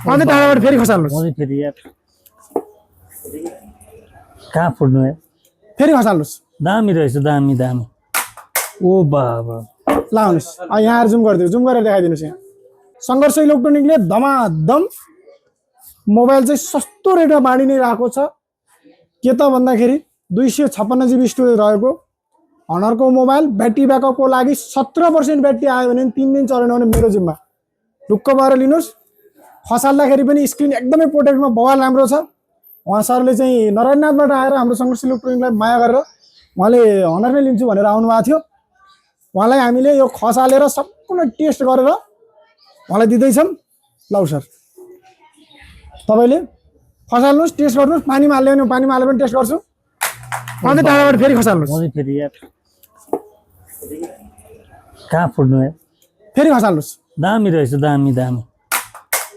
अन्त टाढाबाट फेरि खसाल्नुहोस् म चाहिँ फेरि यार कहाँ फुट्नु है फेरि खसाल्नुहोस् दामी रहेछ दामी दामी ओ बाबा लाउनुहोस् यहाँ जुम गरिदिनु जुम गरेर देखाइदिनुहोस् यहाँ सङ्घर्ष इलेक्ट्रोनिकले धमाधम मोबाइल चाहिँ सस्तो रेटमा बाँडि नै रहेको छ के त भन्दाखेरि 256 GB स्टोरेज रहेको हनरको मोबाइल ब्याट्री ब्याकअपको लागि 17% ब्याट्री आयो भने 3 दिन चलेन भने मेरो जिम्मा ढुक्क भएर लिनुहोस् खसाल्दाखेरि पनि स्क्रिन एकदमै प्रोटेक्टमा बवाल राम्रो छ उहाँ सरले चाहिँ नरायणनाथबाट आएर हाम्रो सङ्घर्ष इलेक्ट्रोनिकलाई माया गरेर उहाँले हनर नै लिन्छु भनेर आउनुभएको थियो उहाँलाई हामीले यो खसालेर सम्पूर्ण टेस्ट गरेर उहाँलाई दिँदैछौँ लौ सर तपाईँले खसाल्नुहोस् टेस्ट गर्नुहोस् पानीमा हाल्यो भने पानीमा हालेर पनि टेस्ट गर्छु अन्त टाढाबाट फेरि खसाल्नुहोस् म चाहिँ फेरि यार कहाँ फुट्नु है फेरि खसाल्नुहोस् दामी रहेछ दामी दामी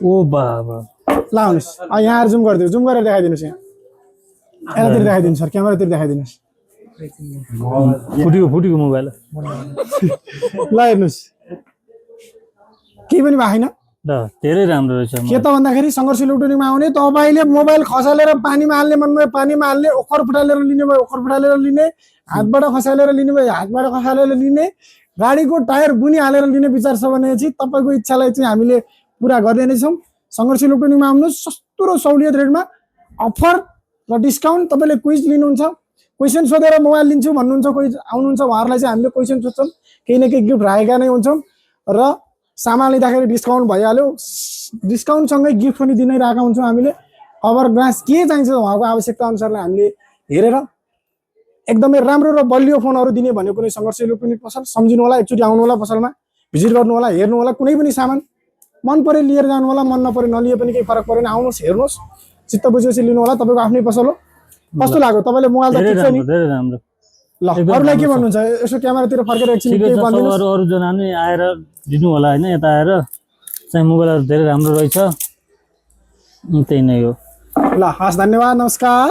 ओ बाबा लाउनुहोस् यहाँ जुम गरिदिनु जुम गरेर देखाइदिनुहोस् यहाँ यतातिर देखाइदिनु सर क्यामेरातिर देखाइदिनुहोस् फुटेको मोबाइल ल हेर्नुहोस् केही पनि भएको छैन ल धेरै राम्रो रहेछ के त भन्दाखेरि सङ्घर्ष इलेक्ट्रोनिकमा आउने तपाईँले मोबाइल खसालेर पानीमा हाल्ने मनमा पानीमा हाल्ने ओखर फुटालेर लिने भयो ओखर फुटालेर लिने हातबाट खसालेर लिने भयो हातबाट खसालेर लिने गाडीको टायर बुनी हालेर लिने विचार छ भने चाहिँ तपाईँको इच्छालाई चाहिँ हामीले पुरा गर्दै नै छौँ सङ्घर्ष इलेक्ट्रोनिकमा आउनुहोस् सस्तो र सहुलियत रेटमा अफर र डिस्काउन्ट तपाईँले क्विज लिनुहुन्छ क्वेसन सोधेर मोबाइल लिन्छु भन्नुहुन्छ कोही आउनुहुन्छ उहाँहरूलाई चाहिँ हामीले क्वेसन सोध्छौँ केही न केही गिफ्ट राखेका नै हुन्छौँ र सामान लिँदाखेरि डिस्काउन्ट भइहाल्यो डिस्काउन्टसँगै गिफ्ट पनि दिनै रहेका हुन्छौँ हामीले कभर ग्लास के चाहिन्छ उहाँको आवश्यकता अनुसारले हामीले हेरेर एकदमै राम्रो र बलियो फोनहरू दिने भनेको कुनै सङ्घर्ष इलेक्ट्रोनिक पसल सम्झिनु होला एकचोटि आउनु होला पसलमा भिजिट गर्नु होला हेर्नु होला कुनै पनि सामान मन परे लिएर जानु होला मन नपरे नलिए पनि केही फरक परेन आउनुहोस् हेर्नुहोस् चित्त बुझेपछि लिनु होला तपाईँको आफ्नै पसल हो कस्तो लाग्यो तपाईँले मोबाइल त ठिक छ नि धेरै राम्रो ल अरूलाई के भन्नुहुन्छ यसो क्यामेरातिर फर्केर एकछिन ठिकै केही छ भनिदिनुहोस् अरू जना नि आएर लिनु होला होइन यता आएर चाहिँ मोबाइलहरू धेरै राम्रो रहेछ त्यही नै हो ल हस् धन्यवाद नमस्कार